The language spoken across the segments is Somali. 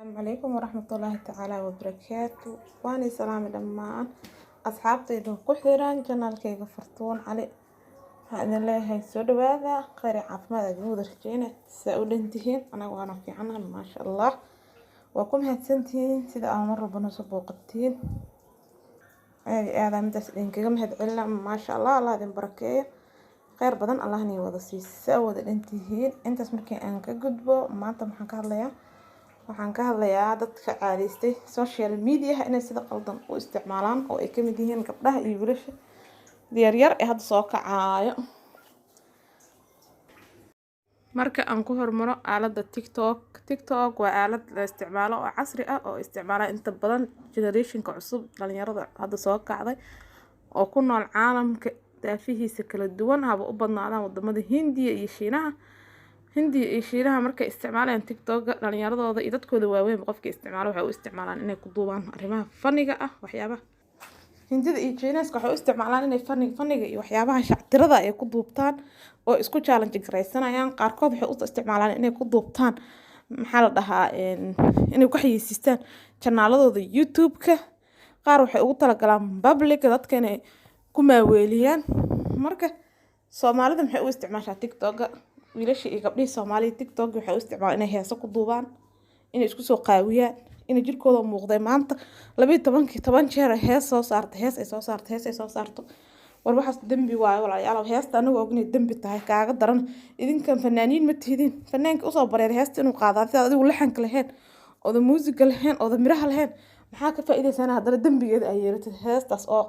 السلام عليكم ورحمة الله تعالى وبركاته واني سلام دمان أصحابتي دو كحيران جنالكيغا فرطون علي هذا الله هاي سود هذا خير عافماد جمود رجينا سأولنتهين أنا وأنا في عنها ما شاء الله وكم هاتسنتين سيدا أمر ربنا سبوقتين هذا مدس إنكم هاد علا ما شاء الله الله ذي بركة خير بدن الله ني وضع سود الانتهين أنت اسمك أنك جدبو ما أنت محن كهلا waxaan ka hadlayaa dadka caadaystay social media inay sida qaldan u isticmaalaan oo ay kamid yihiin gabdhaha iyo wiilasha yar ee hadda soo kacayo marka aan ku hormaro aaladda TikTok waa aalad la isticmaalo oo casri ah oo isticmaala inta badan generationka cusub dhalinyarada hadda soo kacday oo ku nool caalamka daafihiisa kala duwan haba u badnaadaan wadamada Hindiya iyo Shiinaha markay isticmaalaan TikTok dhalinyaradooda iyo dadkooda waaweyn qofka isticmaalo waxay u isticmaalaan inay ku duubaan arrimaha faniga ah waxyaabaha Hindida iyo Shiinaha waxay u isticmaalaan inay faniga iyo waxyaabaha shactirada ay ku duubtaan oo isku challenge gareysanayaan qaarkood waxay u isticmaalaan inay ku duubtaan maxaa la dhahaa inay ku xayisiistaan channel-adooda YouTube-ka qaar waxay ugu talagalaan public dadka inay ku maaweeliyaan marka Soomaalida maxay u isticmaashaa TikTok wiilasha iyo gabdhaha Soomaaliyeed TikTok waxay u isticmaalaan inay heeso ku duubaan inay isku soo qaawiyaan inay jirkooda muuqday maanta 12 jeer hees ay soo saarto war waxaas dambi waayo walaalayaal heesta anagu ognay dambi tahay kaaga daran idinkan fanaaniin ma tihiin fanaanka u soo bareer heesta inuu qaado sida adigu laxanka lahayn oo muusiga lahayn oo miraha lahayn maxaa ka faa'iideysanaa hadana dambigeeda ay yeelatay heestaas oo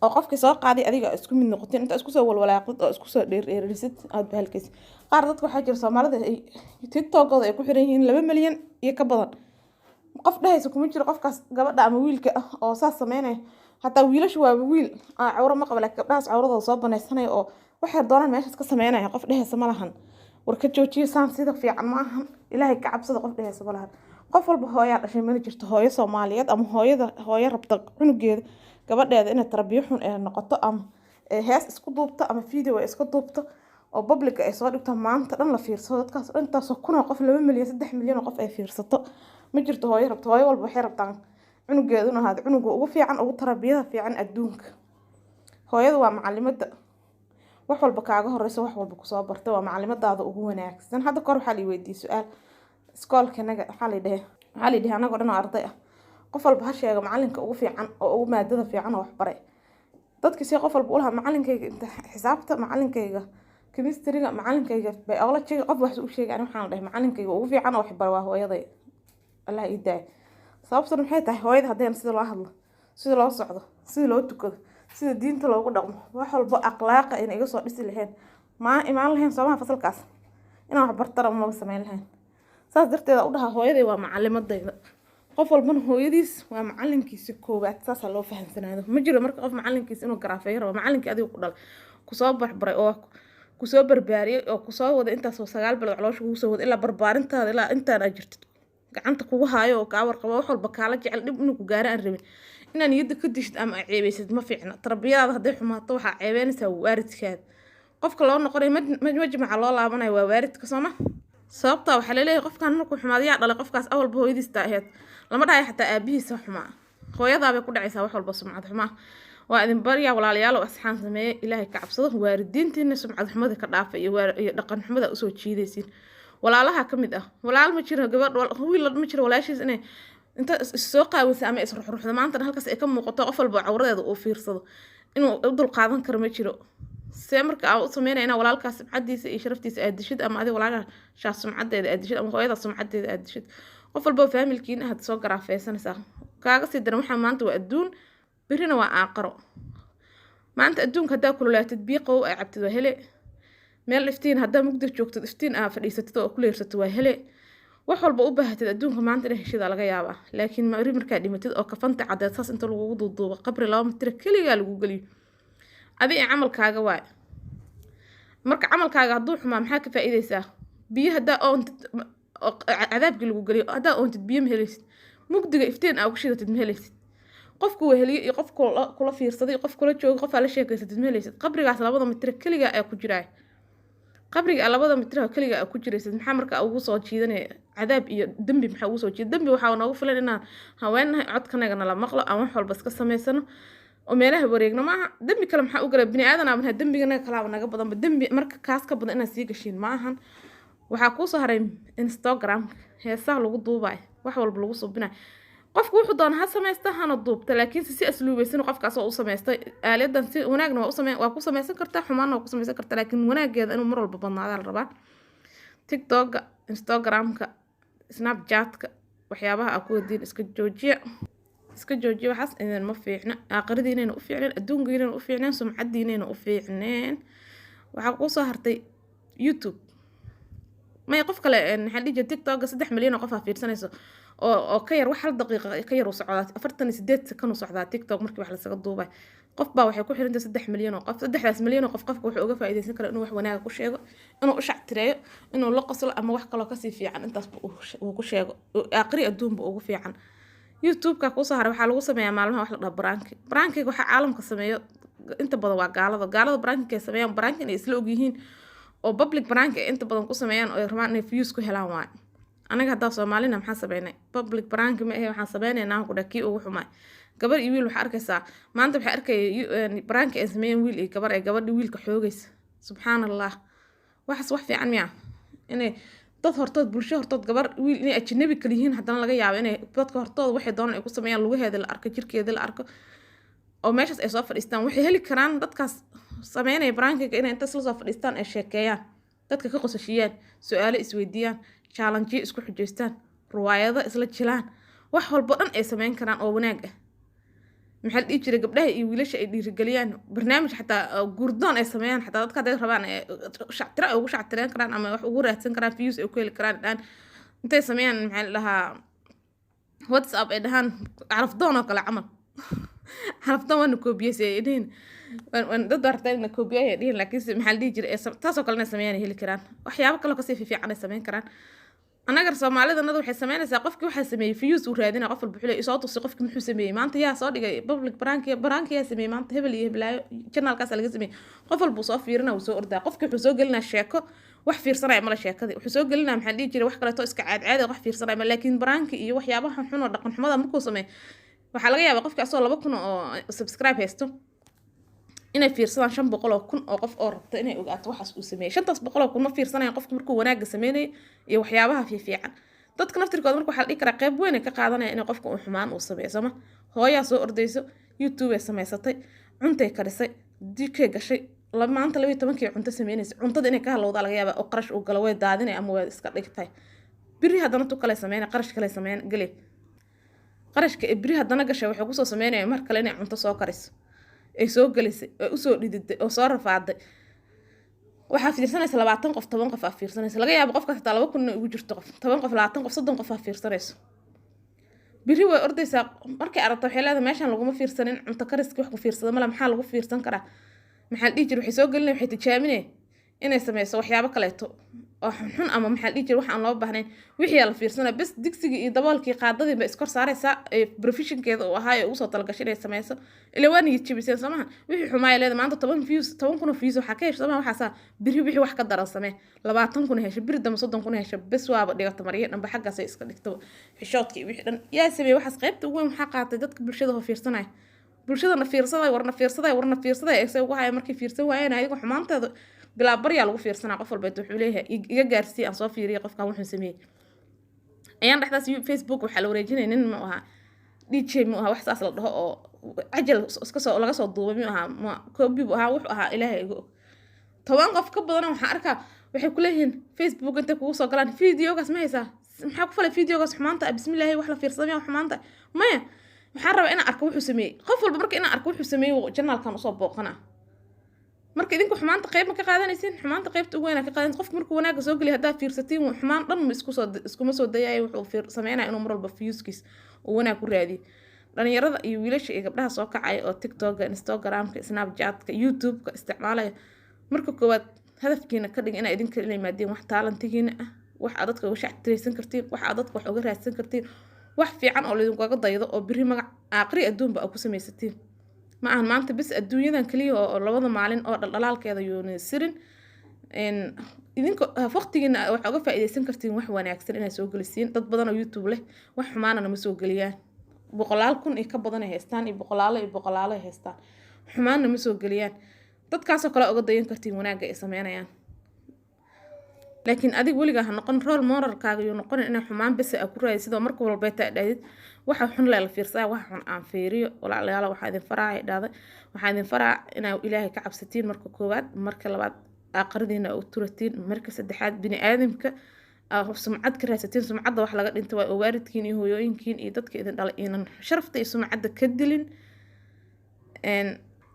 qofkii soo qaaday adiga isku mid noqoteen inta isku soo walwalaaqid oo isku soo dheerisid aad bahalkiis qaar dadka waxa jira Soomaalida ay TikTok-ooda ay ku xiran yihiin 2 milyan iyo ka badan qof dhahaysa kuma jiro qofkaas gabadha ama wiilka ah oo saas sameynay hatta wiilashu waa wiil cawra ma qabo laakiin gabdhahaas cawradooda soo banaysanay oo waxay doonaan meeshaas ka sameynaya qof dhahaysa ma lahan warka joojiyo saan sida fiican ma ahan ilaahay ka cabsada qof dhahaysa ma lahan qof walba hooyo dhashay ma jirto hooyo Soomaaliyeed ama hooyo rabta cunugeeda gabadheeda inay tarbiyo xun ee noqoto ama hees isku duubto ama video isku duubto oo public ay soo dhigto maanta dhan la fiirsado dadkaas intaas kuna qof 2 milyan 3 milyan qof ay fiirsato ma jirto hooyo rabto hooyo walba waxay rabtaan cunugeedu inuu ahaado cunuga ugu fiican ugu tarbiyada fiican adduunka hooyadu waa macallimada wax walba kaaga horeyso wax walba ku soo bartay waa macallimadaada ugu wanaagsan hadda kor waxa la weydiiyay su'aal iskoolkanaga waxa la dhahay anaga dhan arday ah qof walba ha sheego macalinka ugu fiican oo ugu maadada fiican oo wax baray dadka si qof walba u laha macalinkayga inta xisaabta macalinkayga chemistry-ga macalinkayga biology-ga qof wax u sheegay waxaan dhahay macalinkayga ugu fiican oo wax baray waa hooyaday Allah iiday sababtuna maxay tahay hooyada hadeen sida loo hadlo sida loo socdo sida loo tukado sida diinta loogu dhaqmo wax walba akhlaaq in iga soo dhisi lahayn ma imaan lahayn Soomaaliya fasalkaas inaan wax bartaro ma sameyn lahayn saas darteed u dhaha hooyaday waa macallimadayda qof walba hooyadiis waa macalinkiisa koobaad saas loo fahansanaado ma jiro marka qof macalinkiisa inuu garaafeeyo waa macalinkii adigu ku dhalay ku soo barbaray oo ku soo barbaariyay oo ku soo wada intaas oo 9 bilood caloosha ugu soo wada ilaa barbaarintaada ilaa intaan aad jirtid gacanta kugu haayo oo ka warqabo wax walba kala jecel dib inuu ku gaaro aan rabin inaan niyada ka dishid ama ceebaysid ma fiicna tarbiyada haday xumaato waxa ceebeynaysaa waalidkaada qofka loo noqonay majmaca loo laabanayo waa waalidka Soomaa sababta waxa la leeyahay qofkan markuu xumaadiyaa dhalay qofkaas awalba hooyadiis taaheed lama dhahay xataa aabihiisa xumaa hooyada bay ku dhacaysaa wax walba sumcad xumaa waa idin bariya walaalayaal oo asxaan sameeyay ilaahay ka cabsado waalidiintiina sumcad xumada ka dhaafay iyo dhaqan xumada u soo jiidaysiin walaalaha kamid ah walaal ma jiro gabadh wiil ma jiro walaashiis inta soo qaawisa ama isruxruxda maanta halkaas ay ka muuqato qof walba cawradeeda uu fiirsado inuu u dul qaadan karo ma jiro see marka aan u sameynayna walaalkaas sumcadiisa iyo sharaftiisa aad dishid ama adiga walaalaha sumcadeeda aad dishid ama hooyada sumcadeeda aad dishid qof walba familkiina had soo garaafeysanaysaa kaaga sii daran waxa maanta waa adduun birina waa aaqaro maanta adduunka hadaa kululaatid biiqow ay cabtid waa hele meel iftiin hadaa mugdi joogtid iftiin aa fadhiisatid oo ku leersatid waa hele wax walba u baahatid adduunka maanta inay heshida laga yaabaa laakiin markaa dhimatid oo kafanta cadeed saas inta lagu duuduubo qabri 2 mitir kaliya lagu galiyo adii camalkaaga waay marka camalkaaga haduu xumaa maxaa ka faa'iideysaa biyo hadaa oo cadaabki lagu galiyo hadaa oontid biyo ma helaysid mugdiga iftiin aa ku shidatid ma helaysid qofku weheliyo iyo qof kula fiirsaday qof kula joogo qof la sheekaysatid ma helaysid qabrigaas 2 mitir kaliya ay ku jiraa qabriga 2 mitir kaliya ay ku jiraysid maxaa marka ugu soo jiidanay cadaab iyo dambi maxaa ugu soo jeeda dambi waxaa noogu filan inaan haweenahay codkanagana la maqlo aan wax walba iska samaysano oo meelaha wareegno maaha dambi kale maxaa u gala bini aadan ama dambigana kalaaba naga badanba dambi marka kaas ka badan inaad sii gashiin maahan waxaa kuusoo haray Instagram heesaha lagu duubayo wax walba lagu subinayo qofku wuxuu doona ha samaysta hana duubta laakiin si asluubaysan qofkaas oo u sameystay aaladan si wanaagna waa ku samaysan kartaa xumaana waa ku samaysan kartaa laakiin wanaageeda inuu mar walba badnaado la rabaa TikTok Instagramka Snapchatka waxyaabaha aad ku wadiin iska joojiya waxaas inaan ma fiicna aakhiradiina u fiicneen adduunkiina u fiicneen sumcadiina u fiicneen waxa ku soo hartay YouTube ما يقف كلا حديجة تيك توك 3 مليون قفها fiirsanayso oo ka yar wax hal daqiiqo ka yar u socdaa 48 second u socdaa TikTok markii wax la saga duubay qof baa waxay ku xirantahay 3 milyan oo qof 3 milyan oo qofka wuxuu uga faa'iideysan karaa inuu wax wanaag ku sheego inuu u shactireeyo inuu la qoslo ama wax kale oo ka sii fiican intaas uu ku sheego aakhiri adduunba ugu fiican YouTube-ka ku soo haray waxa lagu sameeyaa maalmaha wax la dhaho branking waxa caalamka sameeyo inta badan waa gaalada branking ay sameeyaan branking ay isla og yihiin oo public branking inta badan ku sameeyaan oo rabaan inay views ku helaan waay anaga hadda Soomaalina maxaa sameeynay public branking ma waxaan sameeynaa ku dhakii ugu xumay gabar iyo wiil waxa arkaysaa maanta waxa arkay branking ay sameeyeen wiil iyo gabar ay gabadhi wiilka xoogaysa subhanallah wax fiican miya inay dad hortood bulsho hortood gabar wiil inay ajnabi kale yihiin hadana laga yaabo inay dadka hortood waxay doonaan ay ku sameeyaan lugaheeda la arko jirkeeda la arko oo meeshaas ay soo fadhiistaan waxay heli karaan dadkaas sameynay branking inay inta soo fadhiistaan ay sheekeeyaan dadka ka qosashiyaan su'aalo isweydiiyaan challenge isku xujeystaan riwaayado isla jilaan wax walba dhan ay sameyn karaan oo wanaag ah maxal dhigi jiray gabdhaha iyo wiilasha ay dhiirigeliyaan barnaamij xataa gurdoon ay sameeyaan xataa dadka ay rabaan shactira ugu shactireen karaan ama wax ugu raadsan karaan views ay ku heli karaan intay sameeyaan maxal lahaa WhatsApp ay dhahan carafdoon oo kale camal carafdoon wana koobiyayeen dad artayna koobiyay dheen laakiin maxal dhigi jiray taasoo kale sameeyaan heli karaan waxyaabo kale oo ka sii fiican ay sameyn karaan anaga Soomaalida waxay sameynaysaa qofkii waxa sameeyay views uu raadina qof walba xulay soo tusi qofkii muxuu sameeyay maanta yaa soo dhigay public branking yaa sameeyay maanta hebel iyo heblaayo channelkaas laga sameeyay qof walba soo fiirina uu soo ordaa qofkii wuxuu soo gelinaa sheeko wax fiirsanay ma la sheekadii wuxuu soo gelinaa maxaa dhigi jiray wax kale oo iska caad wax fiirsanay ma laakiin branking iyo waxyaabaha xun oo dhaqan xumada markuu sameeyay waxa laga yaabaa qofkii asoo 2,000 oo subscribe haysto inay fiirsadaan 500,000 oo qof oo rabta inay ogaato waxaas uu sameeyay 500,000 ma fiirsanayaan qofka markuu wanaag sameeyay iyo waxyaabaha fiican dadka naftirkooda markuu waxa la dhigi karaa qayb weyn ka qaadanaya in qofka uu xumaan uu sameeyo sama hooyaa soo ordayso YouTube ay sameysatay cuntay karisay dikay gashay maanta 12 cunto sameynaysa cuntada inay ka halowda laga yaabaa oo qarash uu galo way daadinay ama way iska dhigtay biri hadana tu kale sameeyay qarash kale sameeyay galay qarashka biri hadana gashay waxa ku soo sameeyay mar kale inay cunto soo kariso ay soo galisay oo soo dhididay oo soo rafaaday waxa fiirsanaysa 20 qof 10 qof fiirsanaysa laga yaabo qofka xitaa 2,000 ugu jirto qof 10 qof 20 qof 30 qof fiirsanaysa biri way ordaysaa markay aragto waxay leedahay meeshan laguma fiirsanin cunto kariska wax ku fiirsado ma maxaa lagu fiirsan karaa maxaa dhigi jiray waxay soo galinay waxay tijaabinay inay sameyso waxyaabo kale oo xun ama maxaa dhigi jiray wax aan loo baahnayn wixii la fiirsanaa bas digsiga iyo daboolkii qaadadii ba iskor saaraysa professionkeeda oo ahaa oo soo talgashay inay sameyso ilaa waan jibiseen samahan wixii xumaay leedahay maanta 10 views waxa ka hesho samahan waxa biri wixii wax ka daran samee 20,000 hesho biri dama 30,000 hesho bas waaba dhigata mariye dhanba xaggaas ay iska dhigto xishoodkii wixii dhan yaa sameey waxaas qaybta ugu weyn waxa qaatay dadka bulshada oo fiirsanay bulshada fiirsaday warna fiirsaday ay ugu hayay markii fiirsan waayeen ayaga xumaanteeda bilaa barya lagu fiirsanaa qof walba wuxuu leeyahay iga gaarsii aan soo fiiriyo qofka wuxuu sameeyay ayaan dhaxdaas Facebook waxa la wareejinay nin ma aha DJ ma aha wax saas la dhaho oo ajal iska soo laga soo duubay ma aha ma koobi aha wuxuu ahaa ilaahay igu 10 qof ka badan waxa arkaa waxay ku leeyihiin Facebook inta kugu soo galaan videogaas ma haysaa maxaa ku falay videogaas xumaanta bismillaahi wax la fiirsaday xumaanta maya waxaan rabaa inaan arko wuxuu sameeyay qof walba marka inaan arko wuxuu sameeyay channelkan u soo booqana marka idinku xumaanta qayb ma ka qaadanaysiin xumaanta qaybta ugu weyn ka qaadan qofka markuu wanaaga soo gali hadaa fiirsatiin xumaan dhan ma iskuma soo dayay wuxuu sameeynaa inuu mar walba viewskiis oo wanaag ku raadiyo dhalinyarada iyo wiilasha iyo gabdhaha soo kacay oo TikTok Instagramka Snapchatka YouTubeka isticmaalaya marka koowaad hadafkiina ka dhig inay idinka inay maadeen wax talantigiina ah wax aad dadka uga shaqaysan kartiin wax aad dadka wax uga raadsan kartiin wax fiican oo idinku uga daydo oo biri magac aakhiri adduunba ku samaysatiin ma aan maanta bis adduunyadan kaliya oo labada maalin oo dhalaalkeeda yoona sirin idinka waqtigiina waxa uga faa'iideysan kartiin wax wanaagsan inaad soo gelisiin dad badan oo YouTube leh wax xumaanana ma soo geliyaan boqolaal kun iyo ka badan ay haystaan iyo boqolaalo ay haystaan xumaanna ma soo geliyaan dadkaasoo kale uga dayan kartiin wanaagga ay sameynayaan laakiin adig weligaa ha noqon role modelkaaga iyo noqon inay xumaan bas ah ku raadid sidoo marka walba ay dhaadid waxa xun la fiirsaa wax xun aan fiiriyo walaalayaal waxa idin faraay dhaaday waxa idin faraa inaa ilaahay ka cabsatiin marka koowaad marka labaad aqridiina u turatiin marka saddexaad bini aadamka sumcad ka raadsatiin sumcadda wax laga dhinto waa waalidkiin iyo hooyooyinkiin iyo dadka idin dhalay inaan sharafta iyo sumcadda ka dilin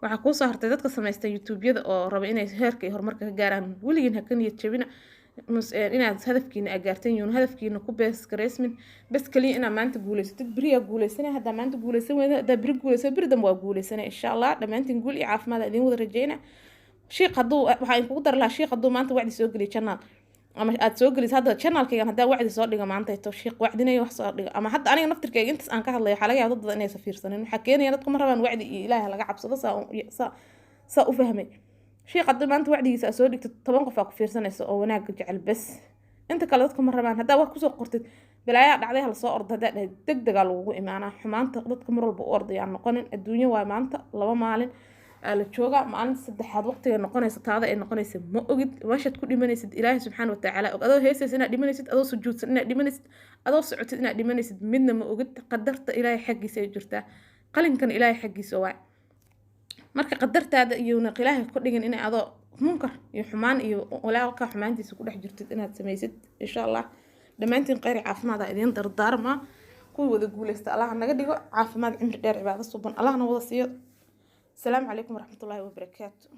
waxa ku soo hartay dadka sameystay YouTube-yada oo raba inay heerka iyo horumarka ka gaaraan weligiin ha ka niyad jabina inaad hadafkiina gaarteen iyo hadafkiina ku bees gareysmin bas kaliya inaad maanta guuleysatid beriya guuleysanay hadda maanta guuleysan weyda hadda beri guuleysan beri dambe waa guuleysanay insha Allah dhamaantiin guul iyo caafimaad idin wada rajeyna sheekh haduu waxa in kugu dar lahaa sheekh haduu maanta wacdi soo geliyo channel ama aad soo gelis hadda channelkayga hadda wacdi soo dhiga maanta to sheekh wacdinay wax soo dhiga ama hadda aniga naftirkayga intaas aan ka hadlayo waxa laga yaabaa dad badan inay safiirsaneen waxa keenaya dadku ma rabaan wacdi iyo ilaahay laga cabsado saa u fahmay sheekh hadda maanta wacdigiisa soo dhigto 10 qof ku fiirsanayso oo wanaag jecel bas inta kale dadku ma rabaan hadda wax ku soo qortid bilaaya dhacday hal soo ordo hadda degdeg lagu imaanaa xumaanta dadka mar walba u ordayaan noqonin adduunyo waa maanta 2 maalin la jooga maalin saddexaad waqtiga noqonaysa taada ay noqonaysa ma ogid washad ku dhimanaysid ilaahay subxaanahu wa ta'aala adoo heesaysa inaad dhimanaysid adoo sujuudsan inaad dhimanaysid adoo socotid inaad dhimanaysid midna ma ogid qadarta ilaahay xaqiisa ay jirtaa qalinkan ilaahay xaqiisa waa marka qadartaada iyo ilaahay ku dhigin in adoo munkar iyo xumaan iyo walaalka xumaantiisa ku dhex jirtid inaad samaysid insha Allah dhamaantiin khayr caafimaad idin dardaarma kuwa wada guuleysta Allah naga dhigo caafimaad cimri dheer cibaado suban Allah na wada siiyo السلام عليكم ورحمة الله وبركاته.